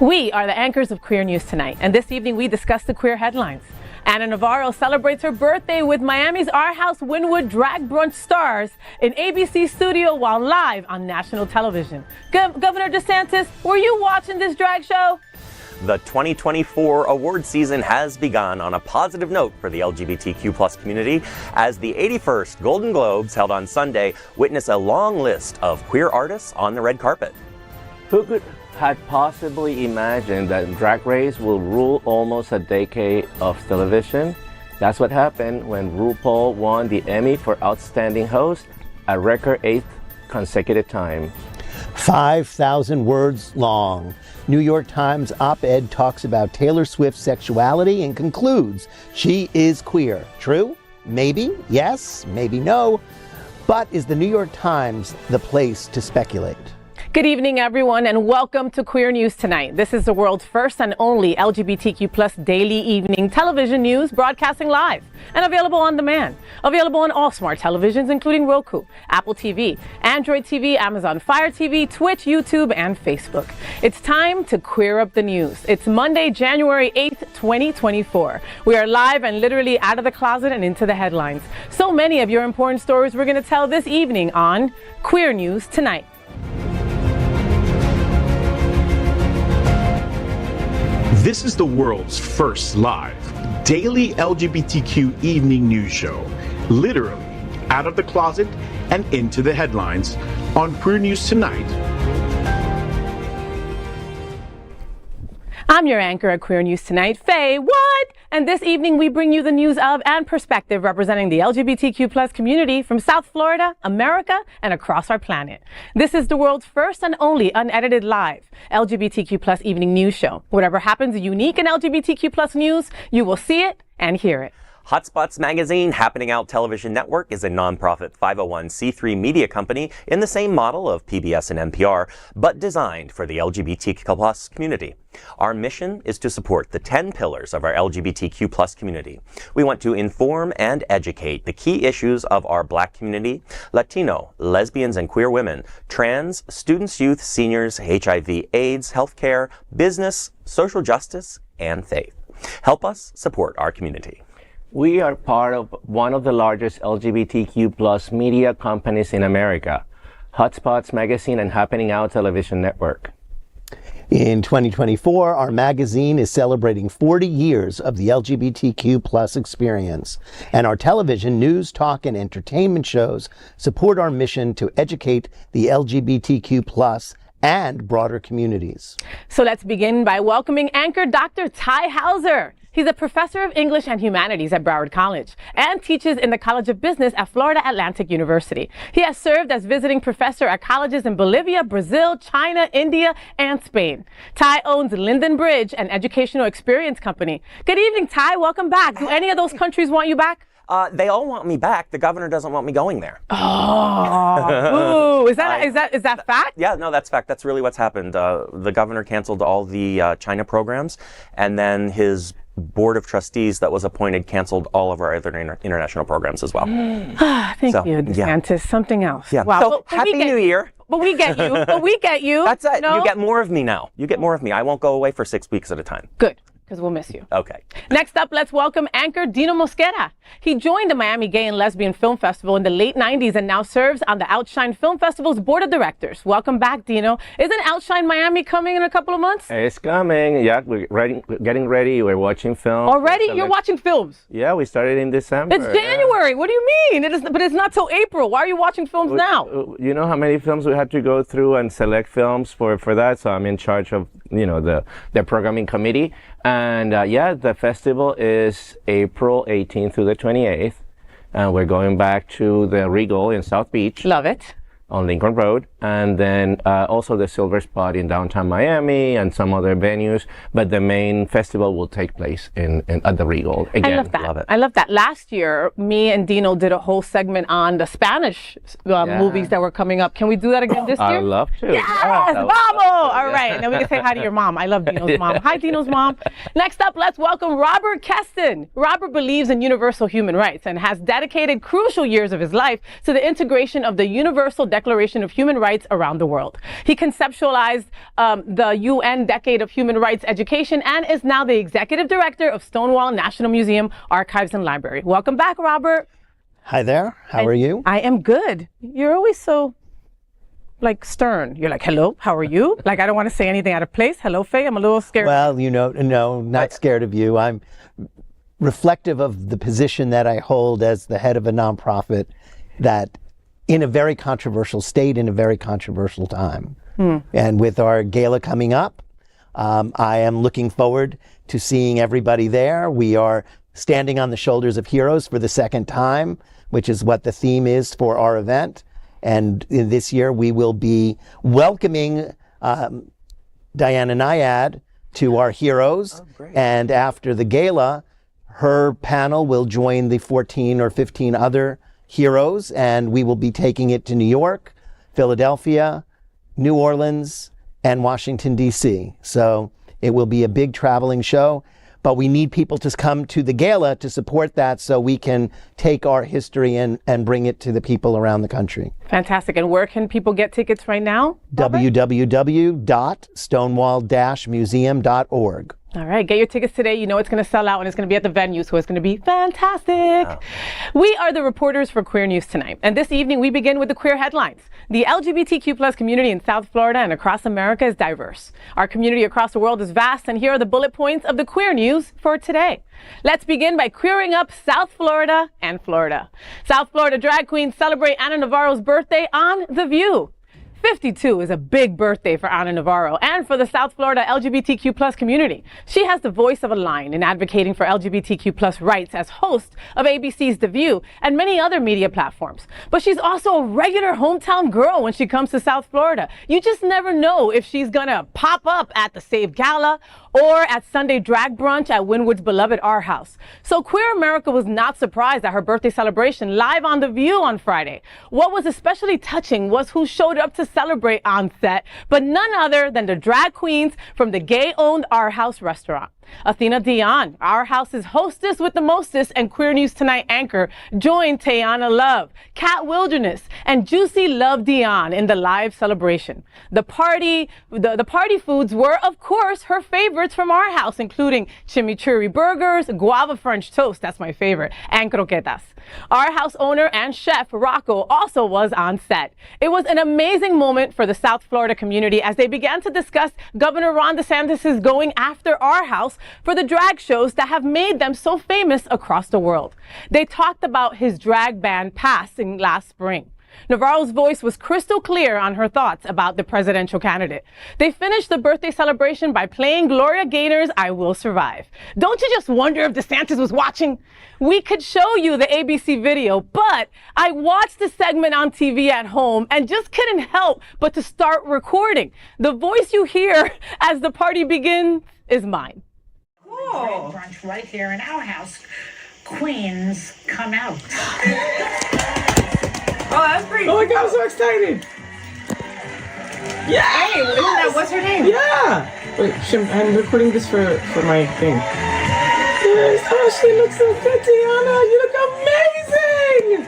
We are the anchors of Queer News Tonight, and this evening we discuss the queer headlines. Anna Navarro celebrates her birthday with Miami's Our House Wynwood Drag Brunch stars in ABC studio while live on national television. Governor DeSantis, were you watching this drag show? The 2024 award season has begun on a positive note for the LGBTQ+ community as the 81st Golden Globes, held on Sunday, witness a long list of queer artists on the red carpet. Who could have possibly imagined that Drag Race will rule almost a decade of television? That's what happened when RuPaul won the Emmy for Outstanding Host, a record 8th consecutive time. 5,000 words long. New York Times op-ed talks about Taylor Swift's sexuality and concludes she is queer. True? Maybe? Yes? Maybe no? But is the New York Times the place to speculate? Good evening, everyone, and welcome to Queer News Tonight. This is the world's first and only LGBTQ+ daily evening television news broadcasting live and available on demand. Available on all smart televisions, including Roku, Apple TV, Android TV, Amazon Fire TV, Twitch, YouTube, and Facebook. It's time to queer up the news. It's Monday, January 8th, 2024. We are live and literally out of the closet and into the headlines. So many of your important stories we're going to tell this evening on Queer News Tonight. This is the world's first live daily LGBTQ evening news show, literally out of the closet and into the headlines on Queer News Tonight. I'm your anchor at Queer News Tonight, FayWhat? And this evening we bring you the news of and perspective representing the LGBTQ+ community from South Florida, America, and across our planet. This is the world's first and only unedited live LGBTQ+ evening news show. Whatever happens unique in LGBTQ+ news, you will see it and hear it. HOTspots Magazine, Happening Out Television Network, is a nonprofit 501c3 media company in the same model of PBS and NPR, but designed for the LGBTQ+ community. Our mission is to support the 10 pillars of our LGBTQ+ community. We want to inform and educate the key issues of our Black community, Latino, lesbians and queer women, trans, students, youth, seniors, HIV/AIDS, healthcare, business, social justice, and faith. Help us support our community. We are part of one of the largest LGBTQ+ media companies in America, HOTspots Magazine and Happening Out Television Network. In 2024, our magazine is celebrating 40 years of the LGBTQ+ experience, and our television, news, talk, and entertainment shows support our mission to educate the LGBTQ+ and broader communities. So let's begin by welcoming anchor Dr. Tai Houser. He's a professor of English and Humanities at Broward College and teaches in the College of Business at Florida Atlantic University. He has served as visiting professor at colleges in Bolivia, Brazil, China, India, and Spain. Tai owns Linden Bridge, an educational experience company. Good evening, Tai. Welcome back. Do any of those countries want you back? They all want me back. The governor doesn't want me going there. Oh, ooh, is that fact? Yeah, no, that's fact. That's really what's happened. The governor canceled all the China programs, and then his board of trustees that was appointed canceled all of our other international programs as well. Thank you, DeSantis. Yeah. Something else. Yeah. Wow. So, Happy New Year. But we get you. That's it. No? You get more of me now. You get more of me. I won't go away for 6 weeks at a time. Good. Because we'll miss you. Okay. Next up, let's welcome anchor Dino Mosquera. He joined the Miami Gay and Lesbian Film Festival in the late 90s and now serves on the Outshine Film Festival's board of directors. Welcome back, Dino. Isn't Outshine Miami coming in a couple of months? It's coming. Yeah, we're getting ready. We're watching films. Already? You're watching films? Yeah, we started in December. It's January. Yeah. What do you mean? But it's not till April. Why are you watching films now? You know how many films we had to go through and select films for that? So I'm in charge of, the programming committee. And the festival is April 18th through the 28th. And we're going back to the Regal in South Beach. Love it. On Lincoln Road, and then also the Silver Spot in downtown Miami and some other venues. But the main festival will take place at the Regal again. I love that. Love it. I love that. Last year, me and Dino did a whole segment on the Spanish movies that were coming up. Can we do that again this year? I'd love to. Yes, vamos! All right, and then we can say hi to your mom. I love Dino's mom. Hi, Dino's mom. Next up, let's welcome Robert Kesten. Robert believes in universal human rights and has dedicated crucial years of his life to the integration of the Universal Declaration of Human Rights around the world. He conceptualized the UN Decade of Human Rights Education and is now the executive director of Stonewall National Museum, Archives and Library. Welcome back, Robert. Hi there. How are you? I am good. You're always so stern. You're like, hello, how are you? Like, I don't want to say anything out of place. Hello, Faye. I'm a little scared. Well, no, not scared of you. I'm reflective of the position that I hold as the head of a nonprofit that in a very controversial state, in a very controversial time. And with our gala coming up, I am looking forward to seeing everybody there. We are standing on the shoulders of heroes for the second time, which is what the theme is for our event. And this year we will be welcoming Diana Nyad to our heroes. And after the gala, her panel will join the 14 or 15 other heroes, and we will be taking it to New York, Philadelphia, New Orleans, and Washington, D.C. So it will be a big traveling show. But we need people to come to the gala to support that so we can take our history and bring it to the people around the country. Fantastic. And where can people get tickets right now? www.stonewall-museum.org. All right, get your tickets today. You know it's going to sell out and it's going to be at the venue, so it's going to be fantastic. Wow. We are the reporters for Queer News Tonight. And this evening, we begin with the queer headlines. The LGBTQ plus community in South Florida and across America is diverse. Our community across the world is vast, and here are the bullet points of the queer news for today. Let's begin by queering up South Florida and Florida. South Florida drag queens celebrate Ana Navarro's birthday on The View. 52 is a big birthday for Ana Navarro and for the South Florida LGBTQ plus community. She has the voice of a line in advocating for LGBTQ plus rights as host of ABC's The View and many other media platforms. But she's also a regular hometown girl when she comes to South Florida. You just never know if she's gonna pop up at the Save Gala or at Sunday drag brunch at Wynwood's beloved R House. So Queer America was not surprised at her birthday celebration live on The View on Friday. What was especially touching was who showed up to celebrate on set, but none other than the drag queens from the gay-owned R House restaurant. Athena Dion, Our House's hostess with the mostest and Queer News Tonight anchor, joined Tayana Love, Cat Wilderness, and Juicy Love Dion in the live celebration. The party foods were, of course, her favorites from Our House, including chimichurri burgers, guava French toast, that's my favorite, and croquetas. Our House owner and chef Rocco also was on set. It was an amazing moment for the South Florida community as they began to discuss Governor Ron DeSantis' going after Our House for the drag shows that have made them so famous across the world. They talked about his drag ban passing last spring. Navarro's voice was crystal clear on her thoughts about the presidential candidate. They finished the birthday celebration by playing Gloria Gaynor's I Will Survive. Don't you just wonder if DeSantis was watching? We could show you the ABC video, but I watched the segment on TV at home and just couldn't help but to start recording. The voice you hear as the party begins is mine. Cool. Brunch right here in our house. Queens, come out. Oh, that's great. Oh my God, I'm so excited. Yeah. Hey, isn't that, what's her name? Yeah. Wait, I'm recording this for my thing. Yes. Oh, she looks so good, Tiana. You look amazing.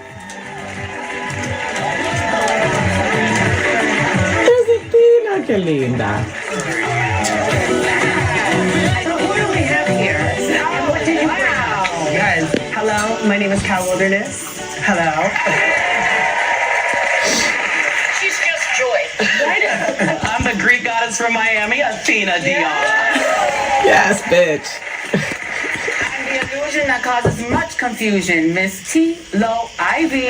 There's Tina, que linda. So who do we have here? And what did you bring? Guys, hello, my name is Cat Wilderness. Hello. She's just joy. I'm the Greek goddess from Miami, Athena Dion. Yes, bitch. I'm the illusion that causes much confusion, Miss T-Lo Ivy.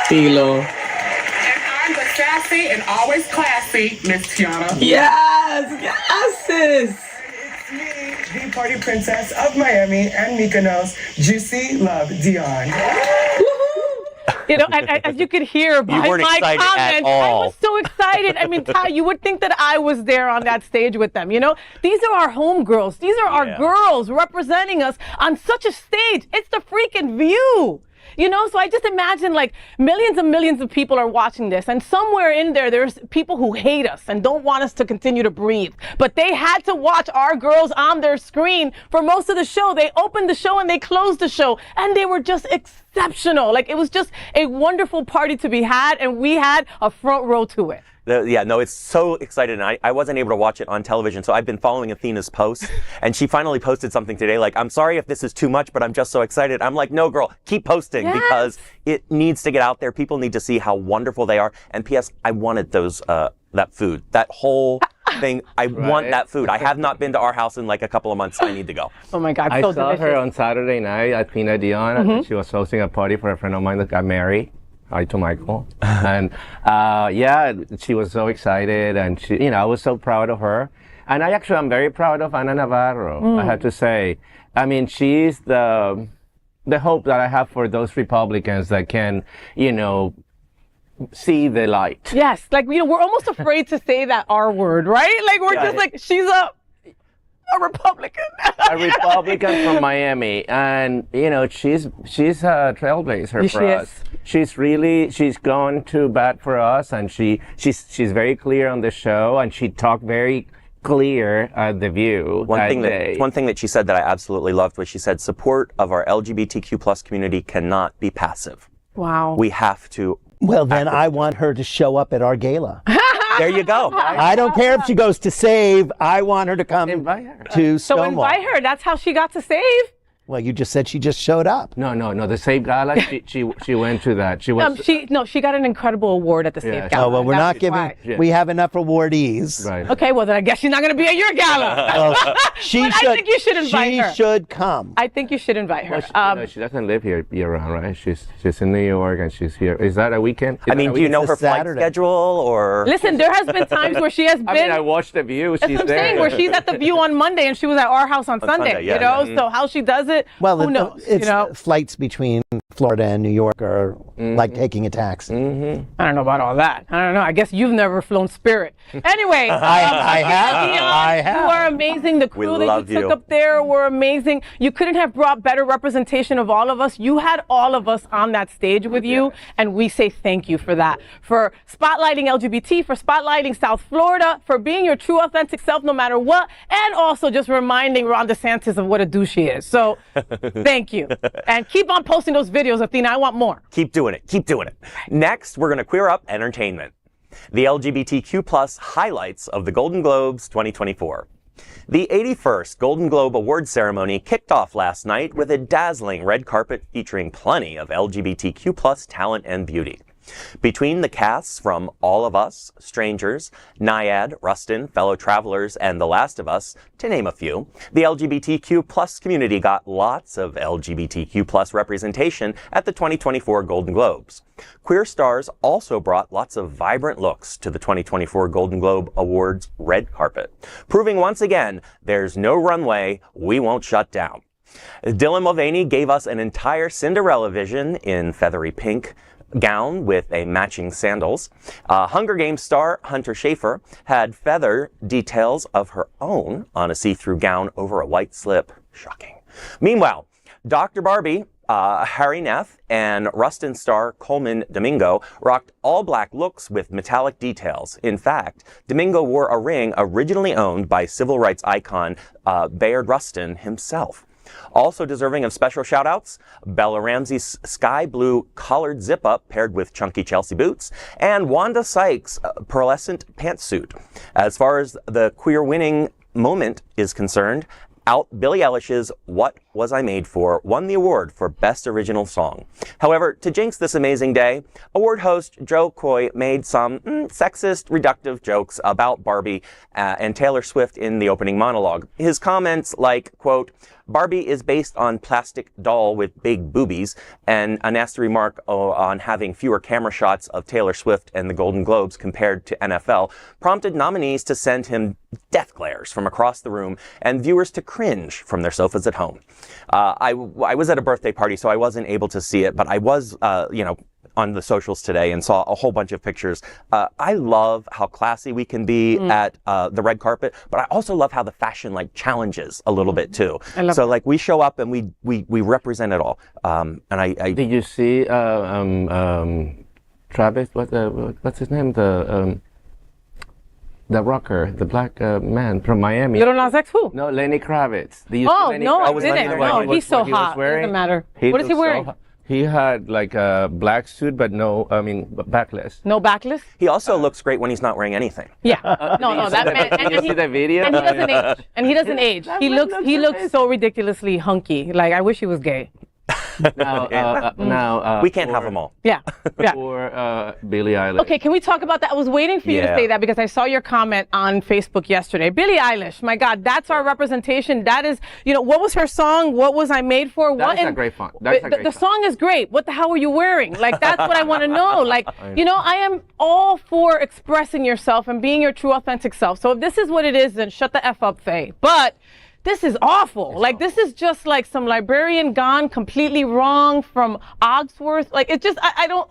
Tilo. And I'm the sassy and always classy Miss Tiana. Yes, yes, sis. It's me, the party princess of Miami and Mykonos, Juicy Love Dion. You know, as you could hear by my comments, I was so excited. I mean, Ty, you would think that I was there on that stage with them. You know, these are our homegirls. These are our girls representing us on such a stage. It's the freaking View. So I just imagine like millions and millions of people are watching this, and somewhere in there, there's people who hate us and don't want us to continue to breathe. But they had to watch our girls on their screen for most of the show. They opened the show and they closed the show, and they were just exceptional. Like, it was just a wonderful party to be had, and we had a front row to it. It's so exciting. I wasn't able to watch it on television, so I've been following Athena's posts, and she finally posted something today like, I'm sorry if this is too much, but I'm just so excited. I'm like, no, girl, keep posting, because it needs to get out there. People need to see how wonderful they are. And P.S., I wanted that food, that whole thing. I want that food. I have not been to our house in like a couple of months. I need to go. Oh my God, I so saw delicious. her on Saturday night at Pina Dion, and she was hosting a party for a friend of mine that got married. Hi to Michael. And she was so excited, and she, I was so proud of her. And I'm very proud of Ana Navarro, I have to say. I mean, she's the hope that I have for those Republicans that can, see the light. Yes, like, we're almost afraid to say that R word, right? Like, we're just like, she's a Republican. A Republican from Miami, and she's a trailblazer for us. She's gone to bat for us, and she's very clear on the show, and she talked very clear at The View. One thing that she said that I absolutely loved was she said, support of our LGBTQ plus community cannot be passive. Wow. We have to. Well, then I want her to show up at our gala. There you go. I don't care if she goes to Save. I want her to come to Stonewall. So invite her. That's how she got to Save. Well, you just said she just showed up. No. The Save Gala, she went to that. She got an incredible award at the Save Gala. Oh, well, we're not giving. We have enough awardees. Right. Okay, well then I guess she's not going to be at your gala. I think you should invite her. She should come. I think you should invite her. Well, she doesn't live here year-round, right? She's in New York, and she's here. Is that a weekend? Do you know her flight schedule, or? Listen, there has been times where she has been. I watched The View. That's what I'm saying, where she's at The View on Monday and she was at our house on Sunday. So how she does it, who knows? Flights between Florida and New York are like taking a taxi. I don't know about all that. I don't know. I guess you've never flown Spirit. Anyway, I have. You are amazing. The crew that you took up there were amazing. You couldn't have brought better representation of all of us. You had all of us on that stage with you, and we say thank you for that. For spotlighting LGBT, for spotlighting South Florida, for being your true authentic self no matter what, and also just reminding Ron DeSantis of what a douche he is. So thank you. And keep on posting those videos, Athena. I want more. Keep doing it. Keep doing it. Next, we're going to queer up entertainment. The LGBTQ plus highlights of the Golden Globes 2024. The 81st Golden Globe Awards ceremony kicked off last night with a dazzling red carpet featuring plenty of LGBTQ plus talent and beauty. Between the casts from All of Us, Strangers, Naiad, Rustin, Fellow Travelers, and The Last of Us, to name a few, the LGBTQ plus community got lots of LGBTQ plus representation at the 2024 Golden Globes. Queer stars also brought lots of vibrant looks to the 2024 Golden Globe Awards red carpet, proving once again, there's no runway, we won't shut down. Dylan Mulvaney gave us an entire Cinderella vision in feathery pink gown with a matching sandals. Hunger Games star Hunter Schafer had feather details of her own on a see-through gown over a white slip. Shocking. Meanwhile, Dr. Barbie, Harry Neff, and Rustin star Coleman Domingo rocked all black looks with metallic details. In fact, Domingo wore a ring originally owned by civil rights icon Bayard Rustin himself. Also deserving of special shout-outs, Bella Ramsey's sky blue collared zip-up paired with chunky Chelsea boots, and Wanda Sykes' pearlescent pantsuit. As far as the queer winning moment is concerned, Billie Eilish's What Was I Made For won the award for Best Original Song. However, to jinx this amazing day, award host Joe Coy made some sexist, reductive jokes about Barbie and Taylor Swift in the opening monologue. His comments like, quote, Barbie is based on plastic doll with big boobies, and a nasty remark on having fewer camera shots of Taylor Swift and the Golden Globes compared to NFL prompted nominees to send him death glares from across the room and viewers to cringe from their sofas at home. I was at a birthday party, so I wasn't able to see it, but I was, on the socials today and saw a whole bunch of pictures. I love how classy we can be at the red carpet, but I also love how the fashion like challenges a little bit too. So like we show up and we represent it all. And I did you see Travis? What's his name? The rocker, the black man from Miami. Little Nas X who? No, Lenny Kravitz. Oh, no, I didn't. No, he's so hot. Doesn't matter. What is he wearing? He had like a black suit, but backless. No backless? He also looks great when he's not wearing anything. Yeah. No, that man. Did you see the video? And he doesn't age. And he doesn't age. He looks so ridiculously hunky. Like, I wish he was gay. Now, we can't have them all. Yeah. For Billie Eilish. Okay, can we talk about that? I was waiting for you to say that because I saw your comment on Facebook yesterday. Billie Eilish, my God, that's our representation. That is, what was her song? What was I made for? That's a great song. The song is great. What the hell were you wearing? Like, that's what I want to know. Like, I am all for expressing yourself and being your true, authentic self. So if this is what it is, then shut the F up, Faye. But this is awful. This is just like some librarian gone completely wrong from Ogsworth. Like, it just, I don't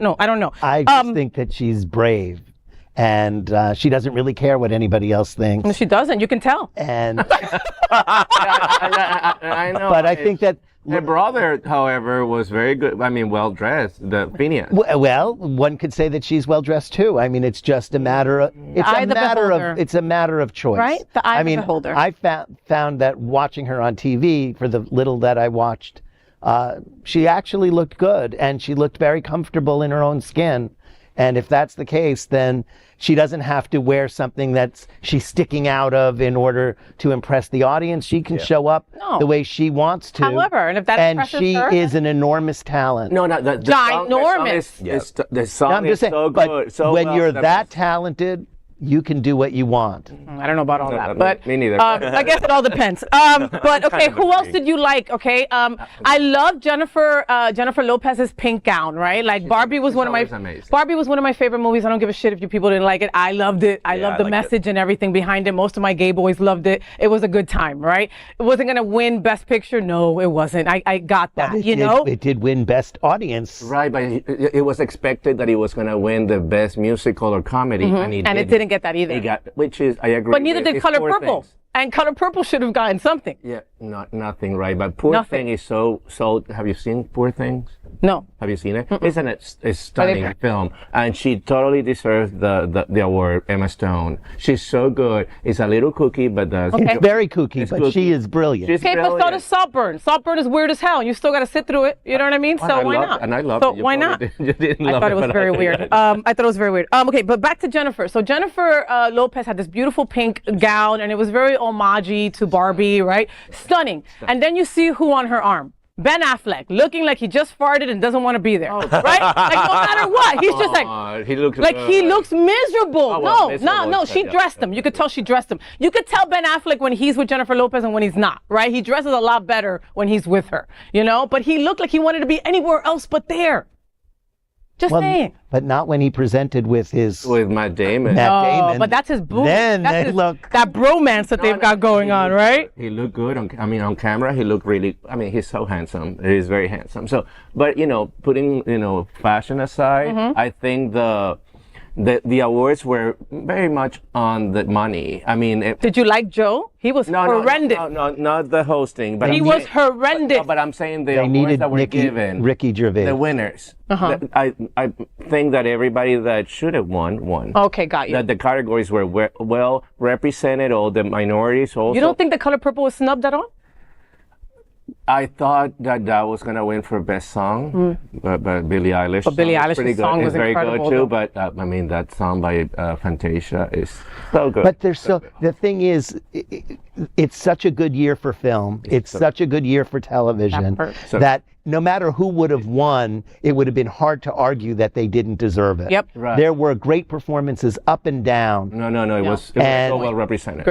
know. I just think that she's brave. And she doesn't really care what anybody else thinks. No, she doesn't. You can tell. And I know. But I think that her brother, however, was very good. I mean, well dressed. The Phineas. Well, one could say that she's well dressed too. I mean, it's just a matter of it's a matter of choice. Right? The eye of the beholder. I found that watching her on TV, for the little that I watched, she actually looked good and she looked very comfortable in her own skin. And if that's the case, then she doesn't have to wear something that she's sticking out of in order to impress the audience. She can show up the way she wants to. However, and if that impresses she her, is an enormous talent. No, the ginormous. The song is so good. But so when you're that talented, you can do what you want. I don't know about all that, but me neither. I guess it all depends. But okay, who else did you like? Okay, I love Jennifer Lopez's pink gown. Right, like Barbie was one of my favorite movies. I don't give a shit if you people didn't like it. I loved it. I loved the message and everything behind it. Most of my gay boys loved it. It was a good time. Right, it wasn't gonna win Best Picture. No, it wasn't. I got that. It did win Best Audience. Right, but it was expected that he was gonna win the Best Musical or Comedy, and it didn't get that either. Which is, I agree. But neither did Color Purple. And Color Purple should have gotten something. Yeah, nothing, right? But Poor Thing is so. Have you seen Poor Things? No. Have you seen it? Isn't it a stunning film? And she totally deserves the award, Emma Stone. She's so good. It's a little kooky, but it's very kooky, but she is brilliant. Okay, but so does Saltburn. Saltburn is weird as hell. You still got to sit through it. You know what I mean? So why not? And I love it. So why not? You didn't love it. I thought it was very weird. I thought it was very weird. Okay, but back to Jennifer. So Jennifer Lopez had this beautiful pink gown, and it was very homage to Barbie, right? Stunning. And then you see who on her arm? Ben Affleck, looking like he just farted and doesn't want to be there, right? Like no matter what, he's just like he looks miserable. No. She dressed him. You could tell she dressed him. You could tell Ben Affleck when he's with Jennifer Lopez and when he's not, right? He dresses a lot better when he's with her, But he looked like he wanted to be anywhere else but there. Just saying. But not when he presented with Matt Damon. But that's his boo. Then that bromance that they've got going on, right? He looked good. On camera, he looked really. He's so handsome. He's very handsome. So, but putting fashion aside, I think the awards were very much on the money. Did you like Joe? He was horrendous. No, not the hosting. But he was horrendous. No, but I'm saying the awards that were given. Ricky Gervais. The winners. I think that everybody that should have won. Okay, got you. That the categories were well represented, all the minorities also. You don't think The Color Purple was snubbed at all? I thought that was gonna win for best song, but Billie Eilish. But Billie Eilish's song was very incredible, good too. though. But that song by Fantasia is so good. But the thing is, it's such a good year for film. It's such a good year for television that no matter who would have won, it would have been hard to argue that they didn't deserve it. Yep. Right. There were great performances up and down. No. It was so well represented.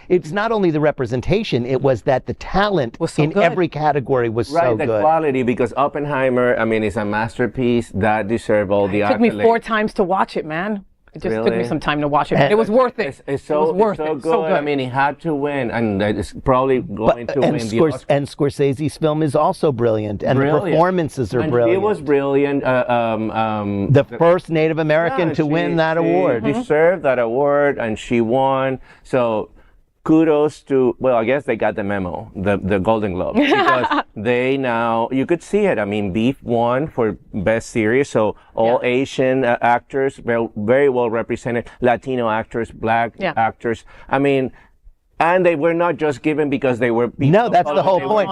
It's not only the representation, it was that the talent was so in good. every category was so good. The quality, because Oppenheimer, is a masterpiece that deserved all the accolades. It took me 4 times to watch it, man. It just took me some time to watch it, but it was worth it. It's so good. So good. I mean, he had to win, and it's probably going to win the Oscar. And Scorsese's film is also brilliant, and the performances are brilliant. He was brilliant. The first Native American to win that award. She deserved that award, and she won. So kudos to, well, I guess they got the memo, the Golden Globe, because they now, you could see it. I mean, Beef won for Best Series, so all Asian actors, very well represented, Latino actors, Black actors. I mean, and they were not just given because they were people. No, that's the whole point.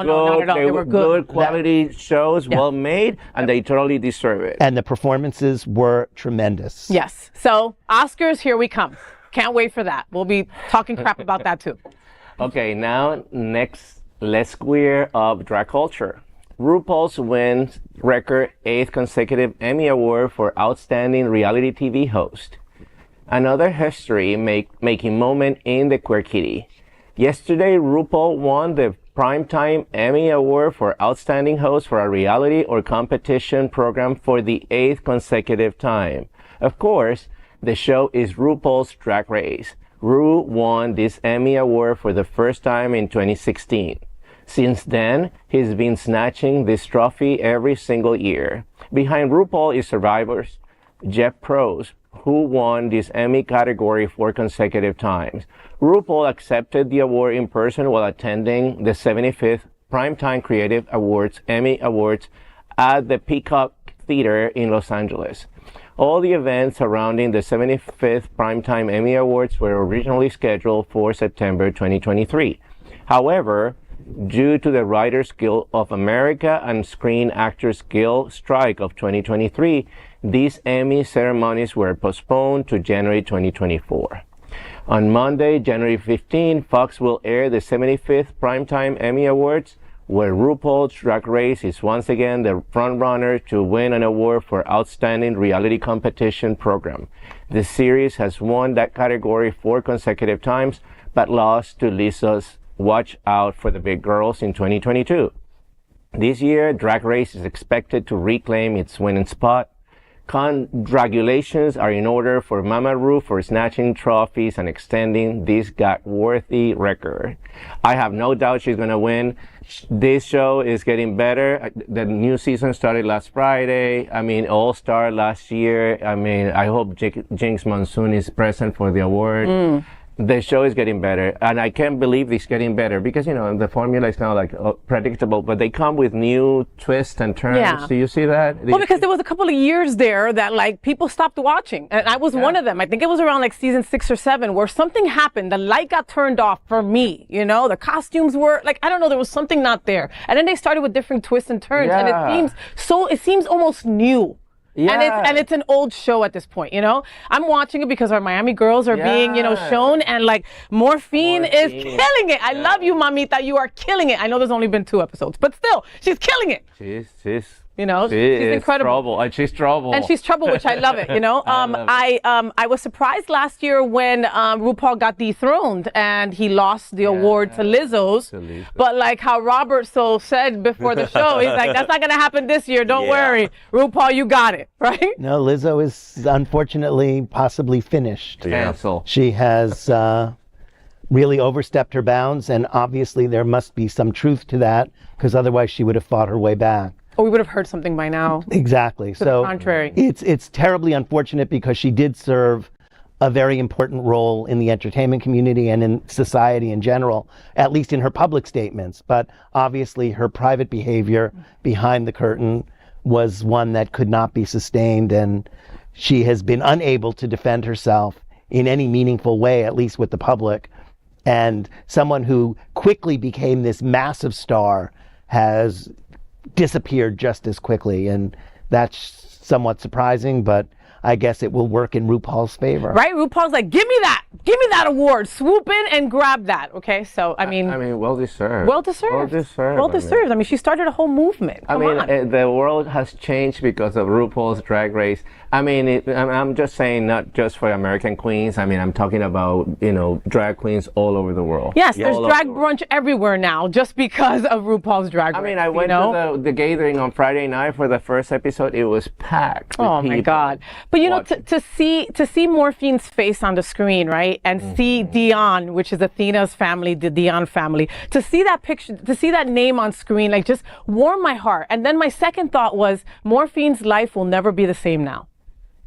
They were good quality shows, well made, and they totally deserve it. And the performances were tremendous. Yes. So, Oscars, here we come. Can't wait for that. We'll be talking crap about that too. Okay, now next, let's queer up drag culture. RuPaul's wins record 8th consecutive Emmy Award for Outstanding Reality TV Host. Another history-making moment in the queer kitty. Yesterday, RuPaul won the Primetime Emmy Award for Outstanding Host for a reality or competition program for the 8th consecutive time. Of course, the show is RuPaul's Drag Race. Ru won this Emmy Award for the first time in 2016. Since then, he's been snatching this trophy every single year. Behind RuPaul is Survivor's Jeff Probst, who won this Emmy category 4 consecutive times. RuPaul accepted the award in person while attending the 75th Primetime Creative Awards, Emmy Awards, at the Peacock Theater in Los Angeles. All the events surrounding the 75th Primetime Emmy Awards were originally scheduled for September 2023. However, due to the Writers Guild of America and Screen Actors Guild strike of 2023, these Emmy ceremonies were postponed to January 2024. On Monday, January 15, Fox will air the 75th Primetime Emmy Awards, where RuPaul's Drag Race is once again the frontrunner to win an award for Outstanding Reality Competition Program. The series has won that category 4 consecutive times, but lost to Lizzo's Watch Out for the Big Girls in 2022. This year, Drag Race is expected to reclaim its winning spot. Congratulations are in order for Mama Ru for snatching trophies and extending this gag-worthy record. I have no doubt she's going to win. This show is getting better. The new season started last Friday. I mean, All-Star last year. I mean, I hope Jinx Monsoon is present for the award. The show is getting better, and I can't believe it's getting better because, you know, the formula is kind of like predictable, but they come with new twists and turns. Yeah. Do you see that? Well, because there was a couple of years there that, like, people stopped watching, and I was one of them. I think it was around, like, season 6 or 7 where something happened. The light got turned off for me, you know? The costumes were, like, I don't know, there was something not there. And then they started with different twists and turns, and it seems almost new. Yeah. And it's an old show at this point, you know? I'm watching it because our Miami girls are being, you know, shown, and like Morphine is killing it. I love you, Mamita. You are killing it. I know there's only been 2 episodes, but still, she's killing it. She's you know, she's incredible. Trouble. And she's trouble. And she's trouble, which I love it, you know? I was surprised last year when RuPaul got dethroned and he lost the award to Lizzo's. But like how Robert said before the show, he's like, that's not going to happen this year. Don't worry. RuPaul, you got it, right? No, Lizzo is unfortunately possibly finished. Cancel. She has really overstepped her bounds, and obviously there must be some truth to that, because otherwise she would have fought her way back. Or we would have heard something by now. Exactly. To the contrary. It's terribly unfortunate because she did serve a very important role in the entertainment community and in society in general, at least in her public statements. But obviously her private behavior behind the curtain was one that could not be sustained, and she has been unable to defend herself in any meaningful way, at least with the public. And someone who quickly became this massive star has disappeared just as quickly, and that's somewhat surprising, but I guess it will work in RuPaul's favor. Right? RuPaul's like, give me that. Give me that award. Swoop in and grab that. Okay, so I mean, well deserved. Well deserved. Well deserved. Well deserved. I mean, she started a whole movement. Come on. The world has changed because of RuPaul's Drag Race. I mean, I'm just saying, not just for American queens. I mean, I'm talking about, drag queens all over the world. Yes, there's drag brunch everywhere now just because of RuPaul's Drag Race. I mean, I went to the gathering on Friday night for the first episode. It was packed. Oh my God! But to see Morphine's face on the screen, right, and see Dion, which is Athena's family, the Dion family, to see that picture, to see that name on screen, like just warmed my heart. And then my second thought was, Morphine's life will never be the same now.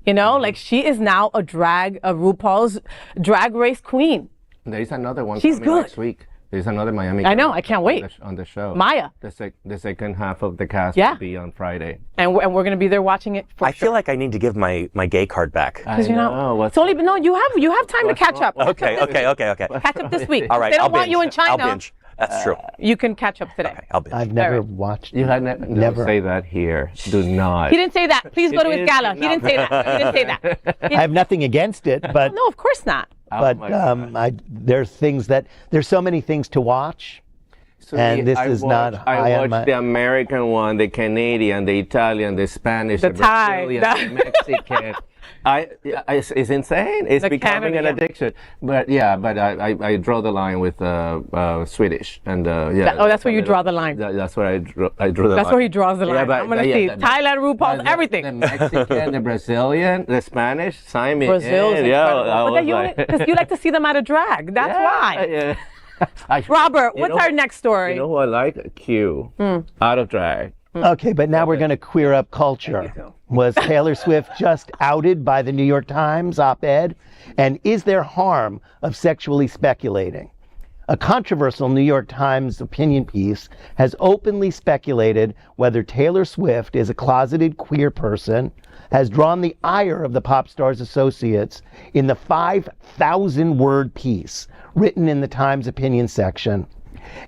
Like she is now a RuPaul's Drag Race queen. There's another one She's coming good. next week. There's another Miami. I know. I can't wait. On the show. Maya. The second half of the cast will be on Friday. And we're going to be there watching it for I feel like I need to give my gay card back. Because you're not. It's only, no, you have time to catch up. Okay. Catch up this week. All right, They don't I'll want binge. you in China. I'll binge. That's true. You can catch up today. Okay, I'll binge. I've never watched. You had never say that here. Do not. He didn't say that. Please go to his gala. He didn't say that. He didn't say that. I have nothing against it, but No, of course not. but there's so many things to watch. And this is not high I on watched the American one, the Canadian, the Italian, the Spanish, The the Thai, Brazilian, the Mexican. It's insane. It's The becoming an Canadian. addiction. But I draw the line with Swedish and That's where you draw the line. That's where I drew the line. That's where he draws the line. I'm going to see Thailand, RuPaul, everything. The Mexican, the Brazilian, the Spanish, sign me Brazil's in. incredible. Because you like to see them out of drag. That's why. Yeah. Robert, what's our next story? You know who I like? Q. Out of drag. Okay, but now we're going to queer up culture. Was Taylor Swift just outed by the New York Times op-ed? And is there harm of sexually speculating? A controversial New York Times opinion piece has openly speculated whether Taylor Swift is a closeted queer person, has drawn the ire of the pop star's associates in the 5,000-word piece written in the Times opinion section.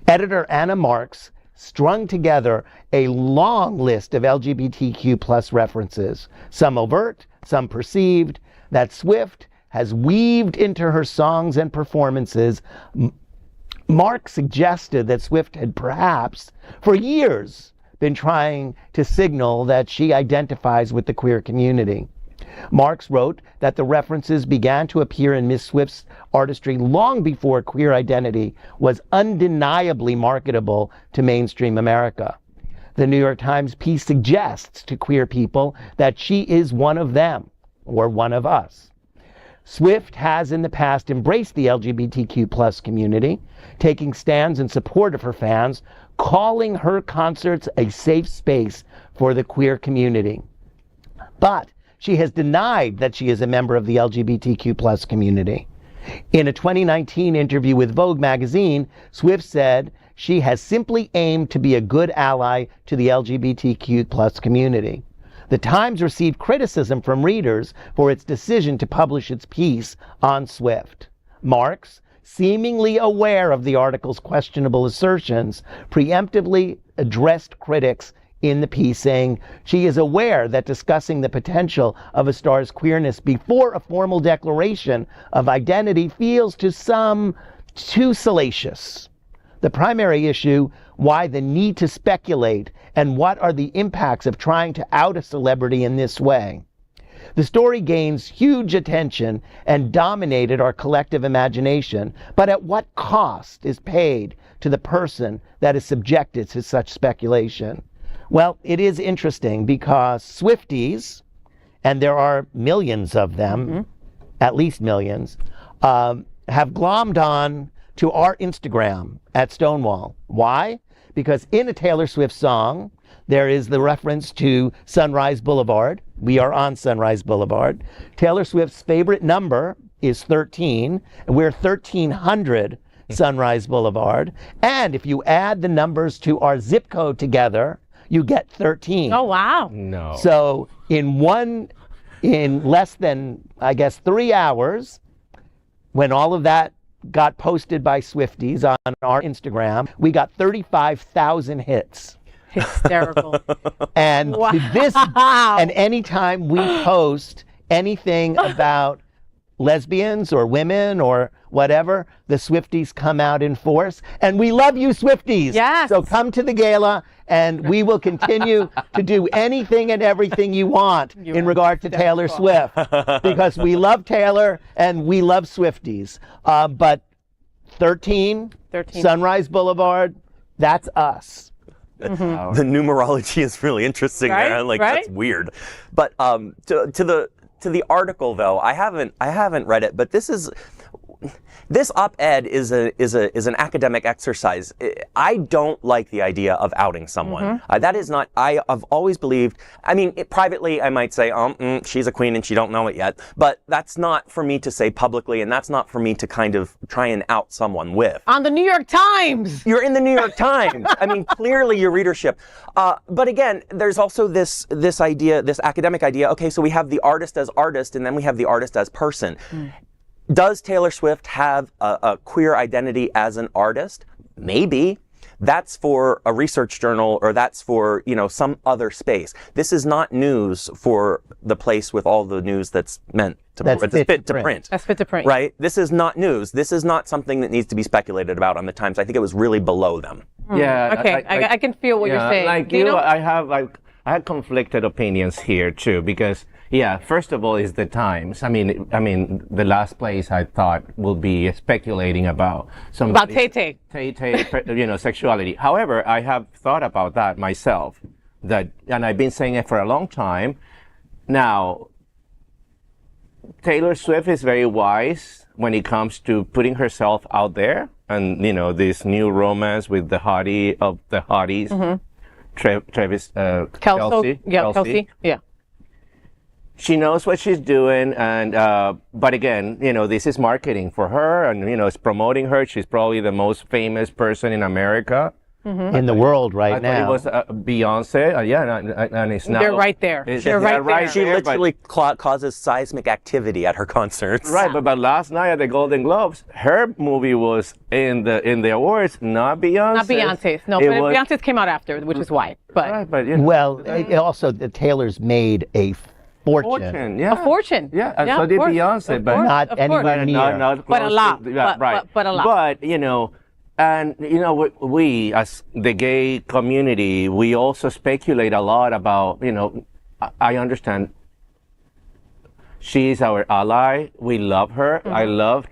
Editor Anna Marks strung together a long list of LGBTQ plus references, some overt, some perceived, that Swift has weaved into her songs and performances. Mark suggested that Swift had perhaps, for years, been trying to signal that she identifies with the queer community. Marks wrote that the references began to appear in Miss Swift's artistry long before queer identity was undeniably marketable to mainstream America. The New York Times piece suggests to queer people that she is one of them, or one of us. Swift has in the past embraced the LGBTQ plus community, taking stands in support of her fans, calling her concerts a safe space for the queer community. But she has denied that she is a member of the LGBTQ plus community. In a 2019 interview with Vogue magazine, Swift said she has simply aimed to be a good ally to the LGBTQ plus community. The Times received criticism from readers for its decision to publish its piece on Swift. Marks, seemingly aware of the article's questionable assertions, preemptively addressed critics in the piece, saying she is aware that discussing the potential of a star's queerness before a formal declaration of identity feels to some too salacious. The primary issue, why the need to speculate, and what are the impacts of trying to out a celebrity in this way. The story gains huge attention and dominated our collective imagination, but at what cost is paid to the person that is subjected to such speculation? Well, it is interesting because Swifties, and there are millions of them, at least millions, have glommed on to our Instagram at Stonewall. Why? Because in a Taylor Swift song, there is the reference to Sunrise Boulevard. We are on Sunrise Boulevard. Taylor Swift's favorite number is 13, and we're 1300 Sunrise Boulevard. And if you add the numbers to our zip code together, you get 13. Oh, wow. No. So in less than, I guess, 3 hours, when all of that got posted by Swifties on our Instagram, we got 35,000 hits. Hysterical. And Wow. and anytime we post anything about lesbians or women or whatever, the Swifties come out in force. And we love you, Swifties. Yes. So come to the gala, and we will continue to do anything and everything you want in regard to Taylor Swift, because we love Taylor and we love Swifties. But 13 Sunrise Boulevard, that's us. The numerology is really interesting, Right? man. Like, Right? that's weird. But to the article, though, I haven't read it, but this op-ed is an academic exercise. I don't like the idea of outing someone. That is not. I have always believed. I mean, privately, I might say, she's a queen and she don't know it yet. But that's not for me to say publicly, and that's not for me to kind of try and out someone with. On the New York Times. You're in the New York Times. I mean, clearly your readership. But again, there's also this idea, this academic idea. Okay, so we have the artist as artist, and then we have the artist as person. Does Taylor Swift have a queer identity as an artist? Maybe. That's for a research journal, or that's for, some other space. This is not news for the place with all the news that's meant to fit to print. That's fit to print. Right? This is not news. This is not something that needs to be speculated about on the Times. I think it was really below them. Yeah. Okay, I can feel what you're saying. Like Dino? I have conflicted opinions here too, because first of all is the Times. I mean, the last place I thought will be speculating about Tay-Tay, sexuality. However, I have thought about that myself, and I've been saying it for a long time. Now, Taylor Swift is very wise when it comes to putting herself out there, and this new romance with the hottie of the hotties, Travis Kelce. Kelce. Yeah. She knows what she's doing, and but again, this is marketing for her, and it's promoting her. She's probably the most famous person in America, in the world right now. I thought it was Beyonce, and it's now. They're right there. They're right there. She literally causes seismic activity at her concerts. Right, but last night at the Golden Globes, her movie was in the awards, not Beyonce. Not Beyonce's. No, but Beyonce's came out after, which is why. But right, but also the Taylor's made a fortune. Yeah. A fortune. Yeah, and so did Beyonce, but not anywhere near. Not but a lot. But a lot. But, and, we, as the gay community, we also speculate a lot about, I understand she's our ally. We love her. I love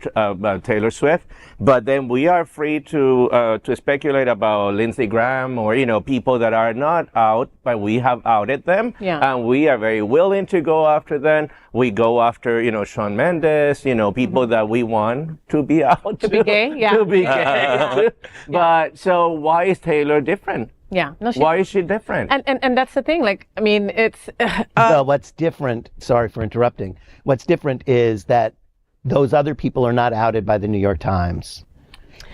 Taylor Swift. But then we are free to speculate about Lindsey Graham or, people that are not out, but we have outed them. Yeah. And we are very willing to go after them. We go after, Shawn Mendes, people that we want to be out. To be gay, yeah. To be gay. But so why is Taylor different? Yeah. No, why is she different? And that's the thing. Like, I mean, it's. Well, what's different? Sorry for interrupting. What's different is that those other people are not outed by the New York Times.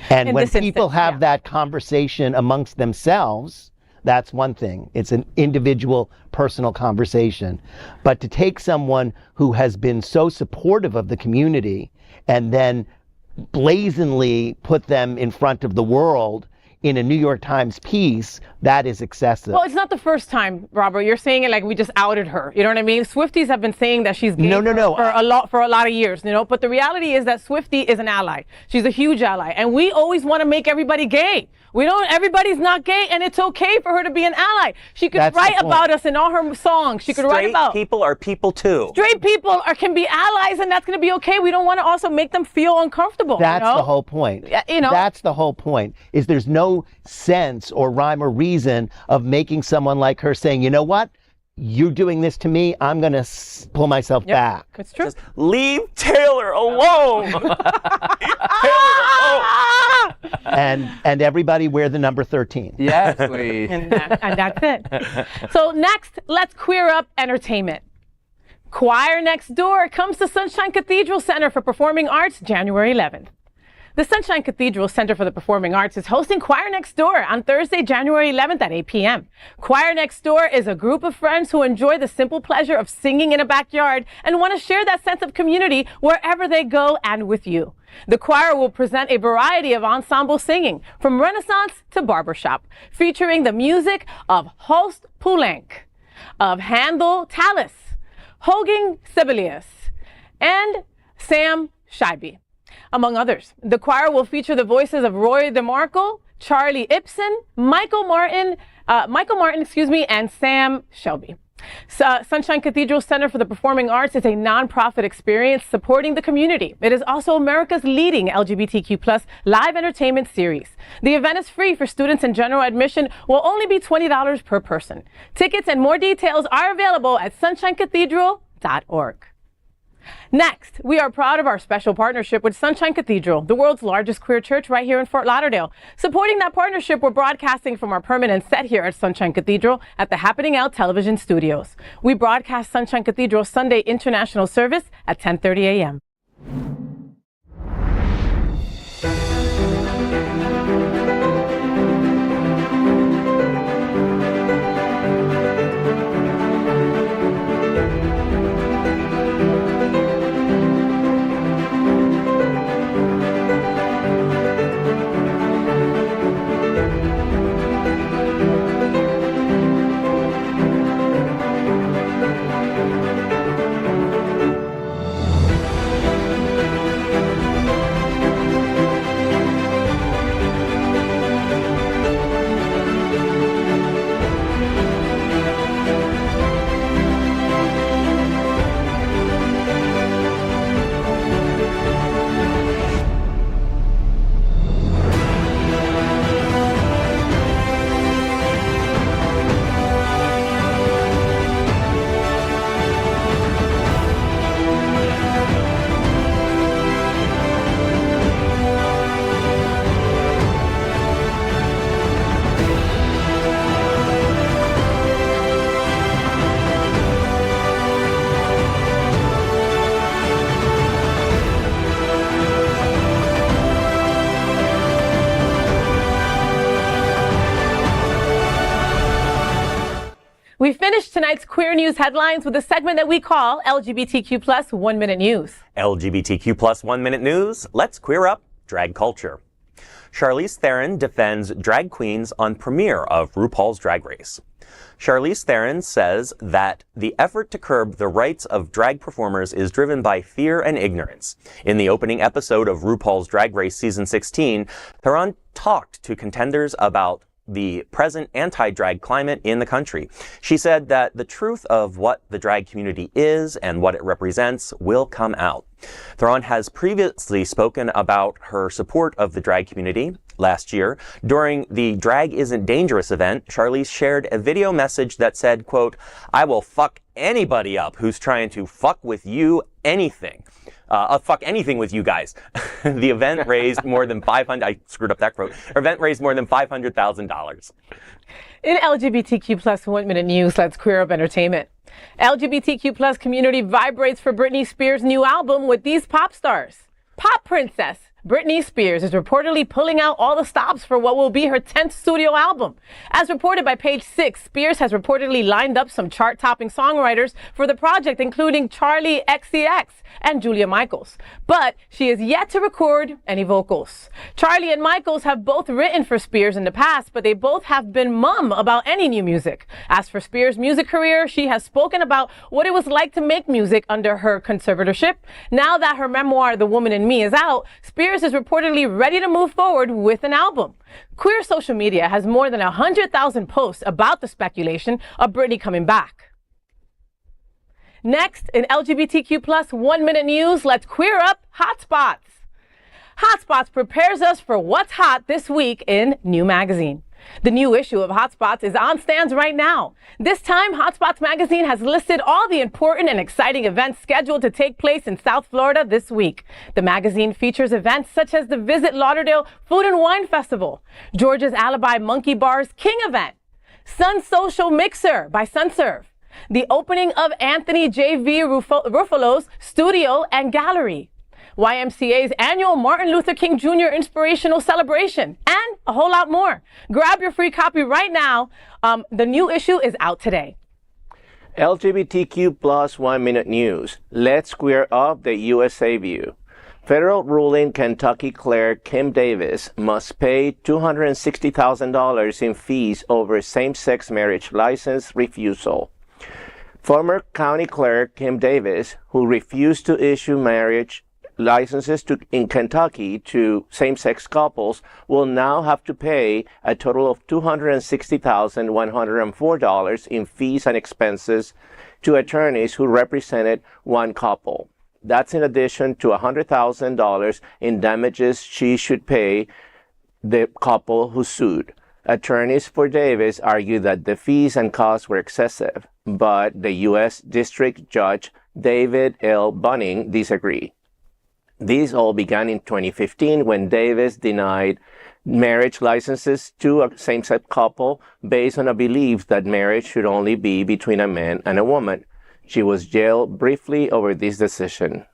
And when people have that conversation amongst themselves, that's one thing. It's an individual, personal conversation. But to take someone who has been so supportive of the community and then blazonly put them in front of the world in a New York Times piece, that is excessive. Well, it's not the first time, Robert. You're saying it like we just outed her. You know what I mean? Swifties have been saying that she's gay for a lot of years, But the reality is that Swiftie is an ally. She's a huge ally. And we always want to make everybody gay. Everybody's not gay, and it's okay for her to be an ally. She could write about us in all her songs. She could write about. Straight people are people too. Straight people can be allies, and that's going to be okay. We don't want to also make them feel uncomfortable. That's the whole point. That's the whole point, is there's no sense or rhyme or reason of making someone like her saying, you know what? You're doing this to me, I'm going to pull myself back. It's true. Just leave Taylor alone. Leave Taylor alone. And everybody wear the number 13. Yes, please. and that's it. So next, let's queer up entertainment. Choir Next Door comes to Sunshine Cathedral Center for Performing Arts January 11th. The Sunshine Cathedral Center for the Performing Arts is hosting Choir Next Door on Thursday, January 11th at 8 p.m. Choir Next Door is a group of friends who enjoy the simple pleasure of singing in a backyard and want to share that sense of community wherever they go and with you. The choir will present a variety of ensemble singing, from Renaissance to barbershop, featuring the music of Holst Poulenc, of Handel Tallis, Hogan Sibelius, and Sam Scheibe. Among others, the choir will feature the voices of Roy DeMarco, Charlie Ibsen, Michael Martin, and Sam Shelby. Sunshine Cathedral Center for the Performing Arts is a nonprofit experience supporting the community. It is also America's leading LGBTQ+ live entertainment series. The event is free for students, and general admission will only be $20 per person. Tickets and more details are available at sunshinecathedral.org. Next, we are proud of our special partnership with Sunshine Cathedral, the world's largest queer church right here in Fort Lauderdale. Supporting that partnership, we're broadcasting from our permanent set here at Sunshine Cathedral at the Happening Out television studios. We broadcast Sunshine Cathedral Sunday International Service at 10:30 a.m. We finished tonight's Queer News headlines with a segment that we call LGBTQ+ 1 Minute News. LGBTQ+ 1 Minute News. Let's queer up drag culture. Charlize Theron defends drag queens on premiere of RuPaul's Drag Race. Charlize Theron says that the effort to curb the rights of drag performers is driven by fear and ignorance. In the opening episode of RuPaul's Drag Race Season 16, Theron talked to contenders about the present anti-drag climate in the country. She said that the truth of what the drag community is and what it represents will come out. Theron has previously spoken about her support of the drag community. Last year, during the Drag Isn't Dangerous event, Charlize shared a video message that said, quote, "I will fuck anybody up who's trying to fuck with you anything. Fuck anything with you guys." The event raised more than I screwed up that quote. Her event raised more than $500,000. In LGBTQ+ 1 Minute News, let's queer up entertainment. LGBTQ+ community vibrates for Britney Spears' new album with these pop stars. Pop princess Britney Spears is reportedly pulling out all the stops for what will be her 10th studio album. As reported by Page 6, Spears has reportedly lined up some chart-topping songwriters for the project, including Charli XCX and Julia Michaels. But she is yet to record any vocals. Charli and Michaels have both written for Spears in the past, but they both have been mum about any new music. As for Spears' music career, she has spoken about what it was like to make music under her conservatorship. Now that her memoir, The Woman in Me, is out, Spears is reportedly ready to move forward with an album. Queer social media has more than 100,000 posts about the speculation of Britney coming back. Next, in LGBTQ+ 1 Minute News, let's queer up HOTspots. HOTspots prepares us for what's hot this week in New Magazine. The new issue of HOTspots is on stands right now. This time, HOTspots magazine has listed all the important and exciting events scheduled to take place in South Florida this week. The magazine features events such as the Visit Lauderdale Food and Wine Festival, Georgia's Alibi Monkey Bar's King event, Sun Social Mixer by Sunserve, the opening of Anthony J.V. Ruffalo's studio and gallery, YMCA's annual Martin Luther King Jr. Inspirational Celebration, and a whole lot more. Grab your free copy right now. The new issue is out today. LGBTQ+ 1 Minute News. Let's queer up the USA view. Federal ruling Kentucky clerk Kim Davis must pay $260,000 in fees over same-sex marriage license refusal. Former county clerk Kim Davis, who refused to issue marriage licenses in Kentucky to same-sex couples will now have to pay a total of $260,104 in fees and expenses to attorneys who represented one couple. That's in addition to $100,000 in damages she should pay the couple who sued. Attorneys for Davis argued that the fees and costs were excessive, but the U.S. District Judge David L. Bunning disagreed. These all began in 2015 when Davis denied marriage licenses to a same-sex couple based on a belief that marriage should only be between a man and a woman. She was jailed briefly over this decision.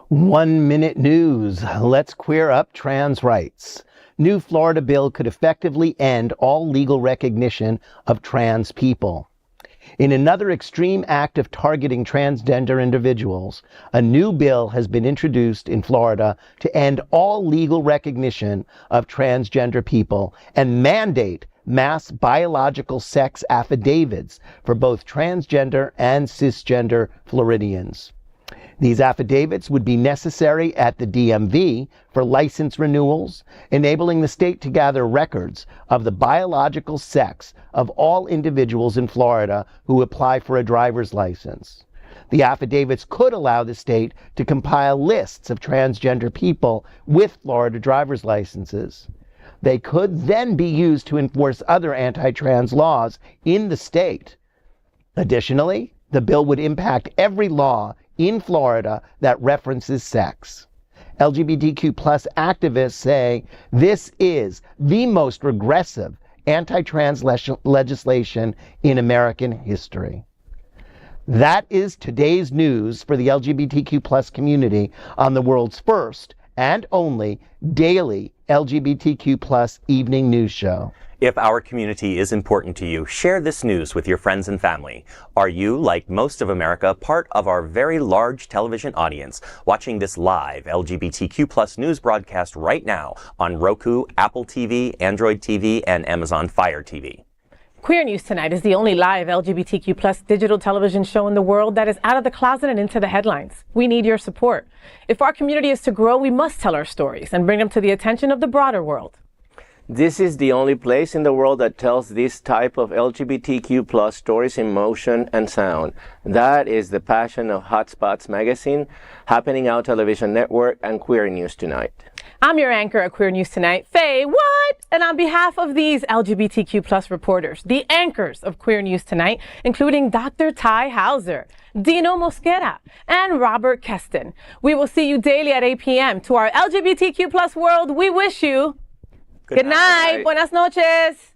1 minute news. Let's queer up trans rights. New Florida bill could effectively end all legal recognition of trans people. In another extreme act of targeting transgender individuals, a new bill has been introduced in Florida to end all legal recognition of transgender people and mandate mass biological sex affidavits for both transgender and cisgender Floridians. These affidavits would be necessary at the DMV for license renewals, enabling the state to gather records of the biological sex of all individuals in Florida who apply for a driver's license. The affidavits could allow the state to compile lists of transgender people with Florida driver's licenses. They could then be used to enforce other anti-trans laws in the state. Additionally, the bill would impact every law in Florida that references sex. LGBTQ plus activists say this is the most regressive anti-trans legislation in American history. That is today's news for the LGBTQ plus community on the world's first and only daily LGBTQ plus evening news show. If our community is important to you, share this news with your friends and family. Are you, like most of America, part of our very large television audience, watching this live LGBTQ plus news broadcast right now on Roku, Apple TV, Android TV, and Amazon Fire TV? Queer News Tonight is the only live LGBTQ plus digital television show in the world that is out of the closet and into the headlines. We need your support. If our community is to grow, we must tell our stories and bring them to the attention of the broader world. This is the only place in the world that tells this type of LGBTQ plus stories in motion and sound. That is the passion of HOTspots magazine, Happening Out Television Network, and Queer News Tonight. I'm your anchor at Queer News Tonight, FayWhat? And on behalf of these LGBTQ plus reporters, the anchors of Queer News Tonight, including Dr. Tai Houser, Dino Mosquera, and Robert Kesten, we will see you daily at 8 p.m. To our LGBTQ plus world, we wish you Good night. Buenas noches.